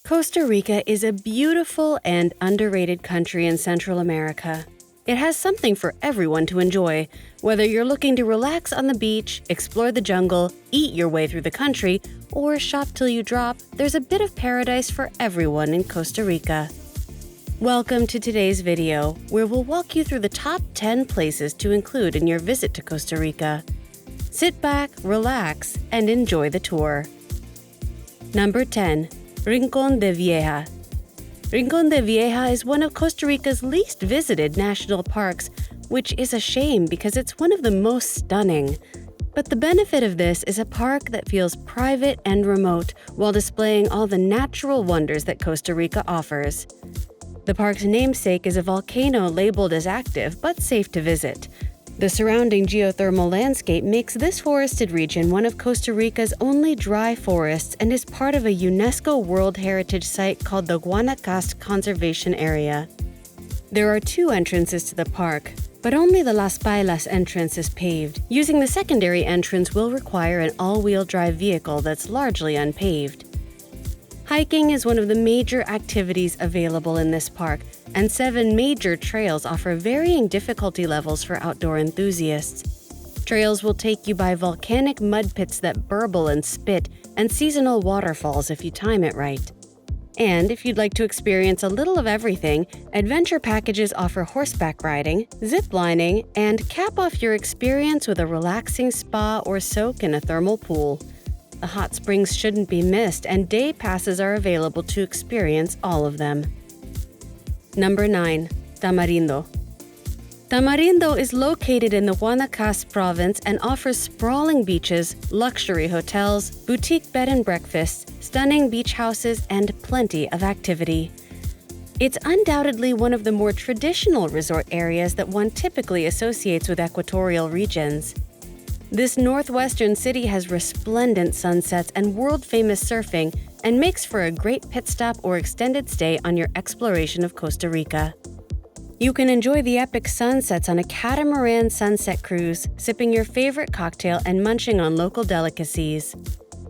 Costa Rica is a beautiful and underrated country in Central America. It has something for everyone to enjoy, whether you're looking to relax on the beach, explore the jungle, eat your way through the country, or shop till you drop. There's a bit of paradise for everyone in Costa Rica. Welcome to today's video, where we'll walk you through the top 10 places to include in your visit to Costa Rica. Sit back, relax, and enjoy the tour. Number 10. Rincon de Vieja. Rincon de Vieja is one of Costa Rica's least visited national parks, which is a shame because it's one of the most stunning. But the benefit of this is a park that feels private and remote while displaying all the natural wonders that Costa Rica offers. The park's namesake is a volcano labeled as active but safe to visit. The surrounding geothermal landscape makes this forested region one of Costa Rica's only dry forests and is part of a UNESCO World Heritage Site called the Guanacaste Conservation Area. There are two entrances to the park, but only the Las Pailas entrance is paved. Using the secondary entrance will require an all-wheel drive vehicle that's largely unpaved. Hiking is one of the major activities available in this park, and 7 major trails offer varying difficulty levels for outdoor enthusiasts. Trails will take you by volcanic mud pits that burble and spit, and seasonal waterfalls if you time it right. And if you'd like to experience a little of everything, adventure packages offer horseback riding, zip lining, and cap off your experience with a relaxing spa or soak in a thermal pool. The hot springs shouldn't be missed, and day passes are available to experience all of them. Number 9. Tamarindo. Tamarindo is located in the Guanacaste province and offers sprawling beaches, luxury hotels, boutique bed and breakfasts, stunning beach houses, and plenty of activity. It's undoubtedly one of the more traditional resort areas that one typically associates with equatorial regions. This northwestern city has resplendent sunsets and world-famous surfing and makes for a great pit stop or extended stay on your exploration of Costa Rica. You can enjoy the epic sunsets on a catamaran sunset cruise, sipping your favorite cocktail and munching on local delicacies.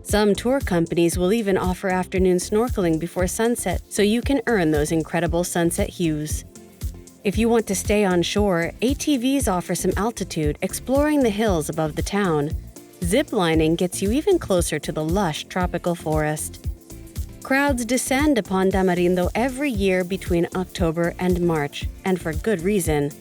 Some tour companies will even offer afternoon snorkeling before sunset, so you can earn those incredible sunset hues. If you want to stay on shore, ATVs offer some altitude, exploring the hills above the town. Zip lining gets you even closer to the lush tropical forest. Crowds descend upon Tamarindo every year between October and March, and for good reason.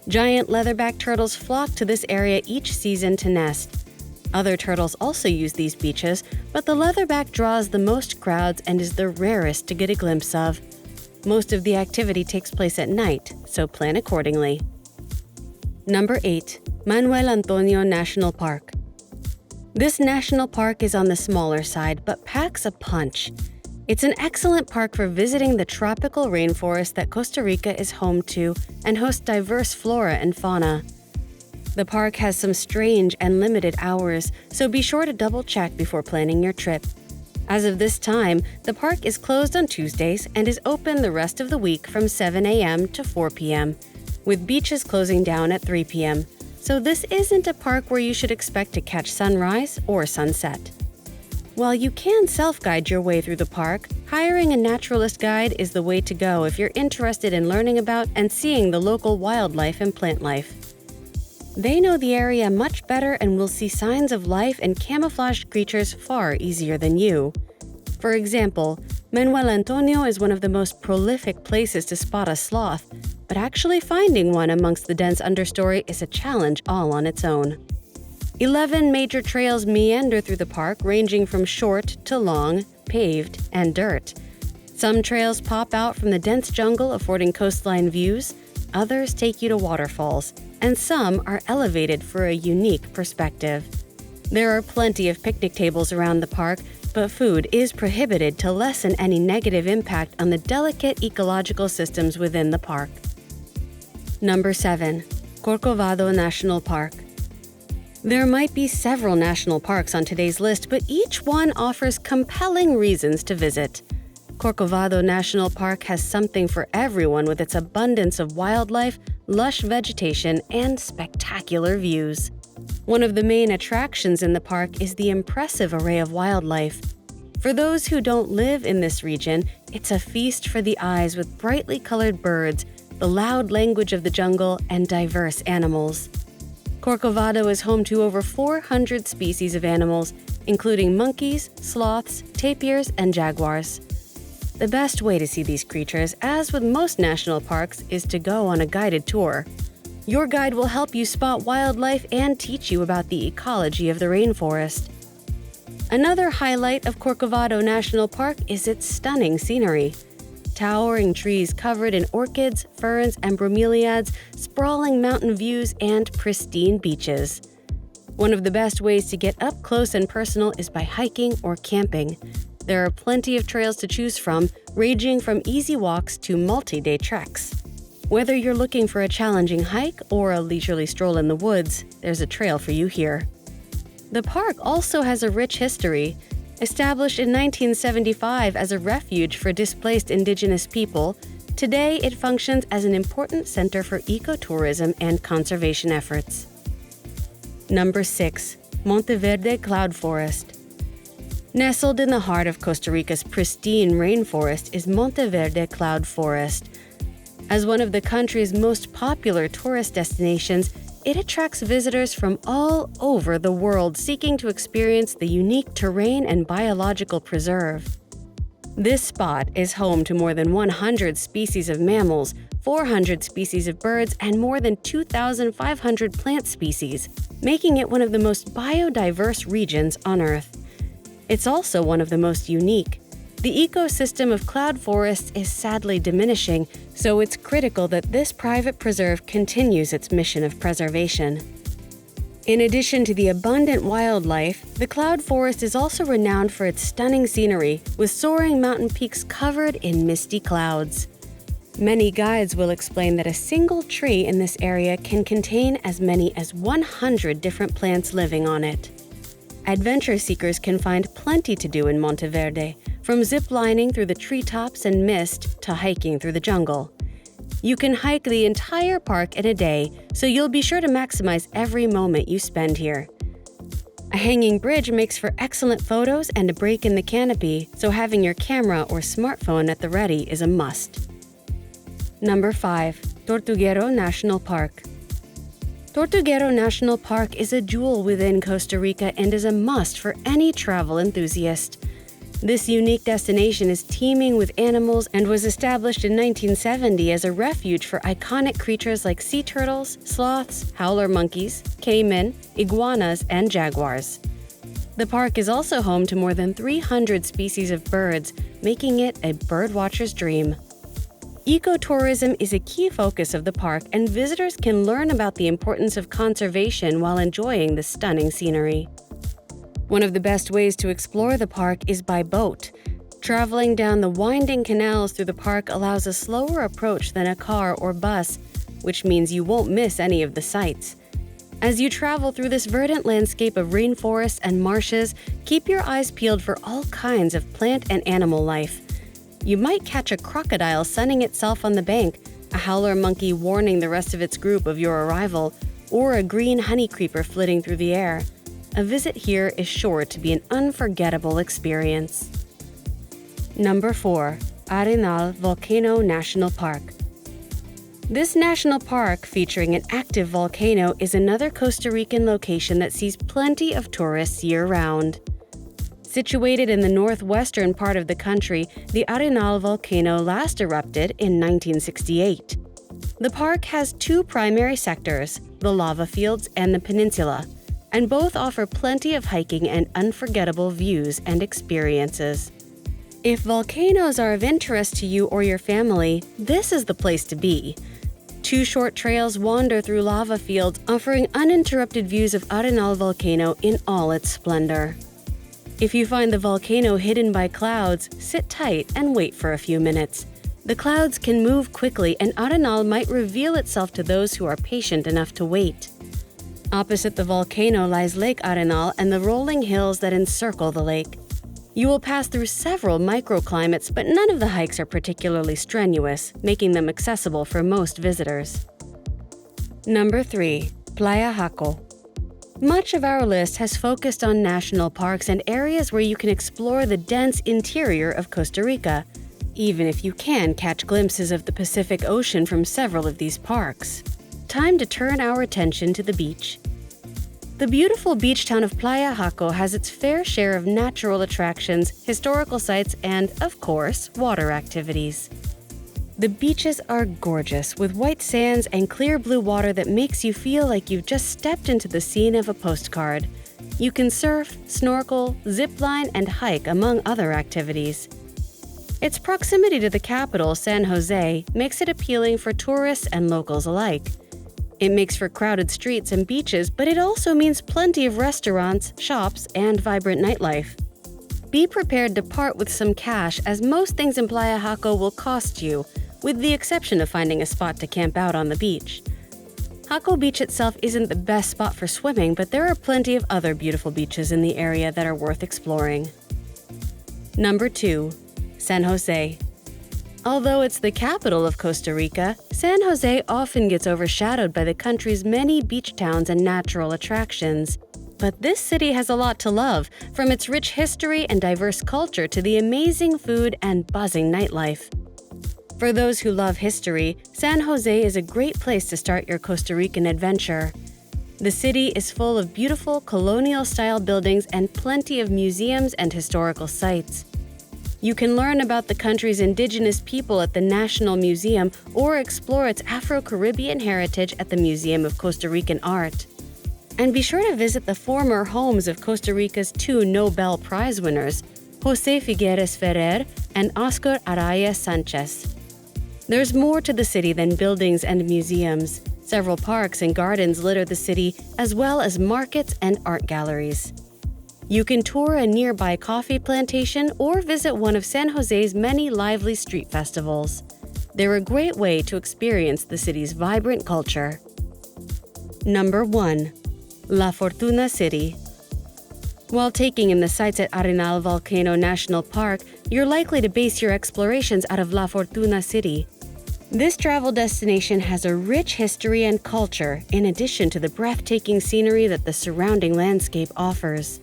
Giant leatherback turtles flock to this area each season to nest. Other turtles also use these beaches, but the leatherback draws the most crowds and is the rarest to get a glimpse of. Most of the activity takes place at night, so plan accordingly. Number 8. Manuel Antonio National Park. This national park is on the smaller side, but packs a punch. It's an excellent park for visiting the tropical rainforest that Costa Rica is home to and hosts diverse flora and fauna. The park has some strange and limited hours, so be sure to double-check before planning your trip. As of this time, the park is closed on Tuesdays and is open the rest of the week from 7 a.m. to 4 p.m., with beaches closing down at 3 p.m., so this isn't a park where you should expect to catch sunrise or sunset. While you can self-guide your way through the park, hiring a naturalist guide is the way to go if you're interested in learning about and seeing the local wildlife and plant life. They know the area much better and will see signs of life and camouflaged creatures far easier than you. For example, Manuel Antonio is one of the most prolific places to spot a sloth, but actually finding one amongst the dense understory is a challenge all on its own. 11 major trails meander through the park, ranging from short to long, paved, and dirt. Some trails pop out from the dense jungle, affording coastline views. Others take you to waterfalls, and some are elevated for a unique perspective. There are plenty of picnic tables around the park, but food is prohibited to lessen any negative impact on the delicate ecological systems within the park. Number 7. Corcovado National Park. There might be several national parks on today's list, but each one offers compelling reasons to visit. Corcovado National Park has something for everyone with its abundance of wildlife, lush vegetation, and spectacular views. One of the main attractions in the park is the impressive array of wildlife. For those who don't live in this region, it's a feast for the eyes with brightly colored birds, the loud language of the jungle, and diverse animals. Corcovado is home to over 400 species of animals, including monkeys, sloths, tapirs, and jaguars. The best way to see these creatures, as with most national parks, is to go on a guided tour. Your guide will help you spot wildlife and teach you about the ecology of the rainforest. Another highlight of Corcovado National Park is its stunning scenery. Towering trees covered in orchids, ferns, and bromeliads, sprawling mountain views, and pristine beaches. One of the best ways to get up close and personal is by hiking or camping. There are plenty of trails to choose from, ranging from easy walks to multi-day treks. Whether you're looking for a challenging hike or a leisurely stroll in the woods, there's a trail for you here. The park also has a rich history. Established in 1975 as a refuge for displaced indigenous people, today it functions as an important center for ecotourism and conservation efforts. Number 6. Monte Verde Cloud Forest. Nestled in the heart of Costa Rica's pristine rainforest is Monte Verde Cloud Forest. As one of the country's most popular tourist destinations, it attracts visitors from all over the world seeking to experience the unique terrain and biological preserve. This spot is home to more than 100 species of mammals, 400 species of birds, and more than 2,500 plant species, making it one of the most biodiverse regions on Earth. It's also one of the most unique. The ecosystem of cloud forests is sadly diminishing, so it's critical that this private preserve continues its mission of preservation. In addition to the abundant wildlife, the cloud forest is also renowned for its stunning scenery, with soaring mountain peaks covered in misty clouds. Many guides will explain that a single tree in this area can contain as many as 100 different plants living on it. Adventure seekers can find plenty to do in Monte Verde, from zip-lining through the treetops and mist to hiking through the jungle. You can hike the entire park in a day, so you'll be sure to maximize every moment you spend here. A hanging bridge makes for excellent photos and a break in the canopy, so having your camera or smartphone at the ready is a must. Number 5. Tortuguero National Park. Tortuguero National Park is a jewel within Costa Rica and is a must for any travel enthusiast. This unique destination is teeming with animals and was established in 1970 as a refuge for iconic creatures like sea turtles, sloths, howler monkeys, caiman, iguanas, and jaguars. The park is also home to more than 300 species of birds, making it a birdwatcher's dream. Ecotourism is a key focus of the park, and visitors can learn about the importance of conservation while enjoying the stunning scenery. One of the best ways to explore the park is by boat. Traveling down the winding canals through the park allows a slower approach than a car or bus, which means you won't miss any of the sights. As you travel through this verdant landscape of rainforests and marshes, keep your eyes peeled for all kinds of plant and animal life. You might catch a crocodile sunning itself on the bank, a howler monkey warning the rest of its group of your arrival, or a green honey creeper flitting through the air. A visit here is sure to be an unforgettable experience. Number 4. Arenal Volcano National Park. This national park, featuring an active volcano, is another Costa Rican location that sees plenty of tourists year-round. Situated in the northwestern part of the country, the Arenal volcano last erupted in 1968. The park has two primary sectors, the lava fields and the peninsula, and both offer plenty of hiking and unforgettable views and experiences. If volcanoes are of interest to you or your family, this is the place to be. 2 short trails wander through lava fields, offering uninterrupted views of Arenal volcano in all its splendor. If you find the volcano hidden by clouds, sit tight and wait for a few minutes. The clouds can move quickly, and Arenal might reveal itself to those who are patient enough to wait. Opposite the volcano lies Lake Arenal and the rolling hills that encircle the lake. You will pass through several microclimates, but none of the hikes are particularly strenuous, making them accessible for most visitors. Number 3. Playa Haco. Much of our list has focused on national parks and areas where you can explore the dense interior of Costa Rica, even if you can catch glimpses of the Pacific Ocean from several of these parks. Time to turn our attention to the beach. The beautiful beach town of Playa Haco has its fair share of natural attractions, historical sites, and, of course, water activities. The beaches are gorgeous, with white sands and clear blue water that makes you feel like you've just stepped into the scene of a postcard. You can surf, snorkel, zip line, and hike, among other activities. Its proximity to the capital, San Jose, makes it appealing for tourists and locals alike. It makes for crowded streets and beaches, but it also means plenty of restaurants, shops, and vibrant nightlife. Be prepared to part with some cash, as most things in Playa Haco will cost you, with the exception of finding a spot to camp out on the beach. Haco Beach itself isn't the best spot for swimming, but there are plenty of other beautiful beaches in the area that are worth exploring. Number 2. San Jose. Although it's the capital of Costa Rica, San Jose often gets overshadowed by the country's many beach towns and natural attractions. But this city has a lot to love, from its rich history and diverse culture to the amazing food and buzzing nightlife. For those who love history, San Jose is a great place to start your Costa Rican adventure. The city is full of beautiful colonial-style buildings and plenty of museums and historical sites. You can learn about the country's indigenous people at the National Museum or explore its Afro-Caribbean heritage at the Museum of Costa Rican Art. And be sure to visit the former homes of Costa Rica's 2 Nobel Prize winners, José Figueres Ferrer and Oscar Araya Sanchez. There's more to the city than buildings and museums. Several parks and gardens litter the city, as well as markets and art galleries. You can tour a nearby coffee plantation or visit one of San Jose's many lively street festivals. They're a great way to experience the city's vibrant culture. Number 1. La Fortuna City. While taking in the sights at Arenal Volcano National Park, you're likely to base your explorations out of La Fortuna City. This travel destination has a rich history and culture, in addition to the breathtaking scenery that the surrounding landscape offers.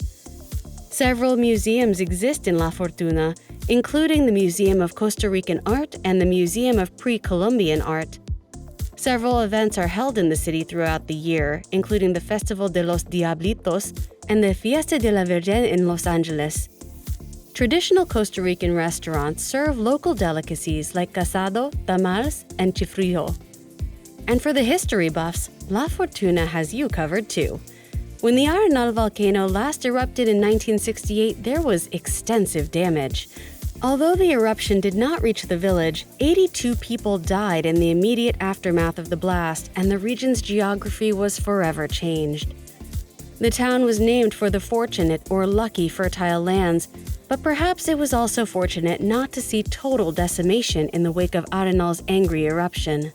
Several museums exist in La Fortuna, including the Museum of Costa Rican Art and the Museum of Pre-Columbian Art. Several events are held in the city throughout the year, including the Festival de los Diablitos and the Fiesta de la Virgen in Los Angeles. Traditional Costa Rican restaurants serve local delicacies like casado, tamales, and chifrijo. And for the history buffs, La Fortuna has you covered too. When the Arenal volcano last erupted in 1968, there was extensive damage. Although the eruption did not reach the village, 82 people died in the immediate aftermath of the blast, and the region's geography was forever changed. The town was named for the fortunate or lucky fertile lands, but perhaps it was also fortunate not to see total decimation in the wake of Arenal's angry eruption.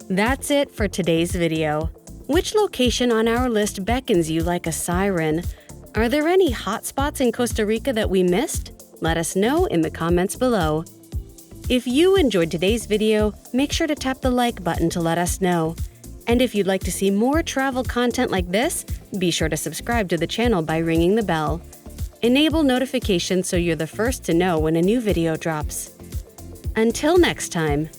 That's it for today's video. Which location on our list beckons you like a siren? Are there any hotspots in Costa Rica that we missed? Let us know in the comments below. If you enjoyed today's video, make sure to tap the like button to let us know. And if you'd like to see more travel content like this, be sure to subscribe to the channel by ringing the bell. Enable notifications so you're the first to know when a new video drops. Until next time.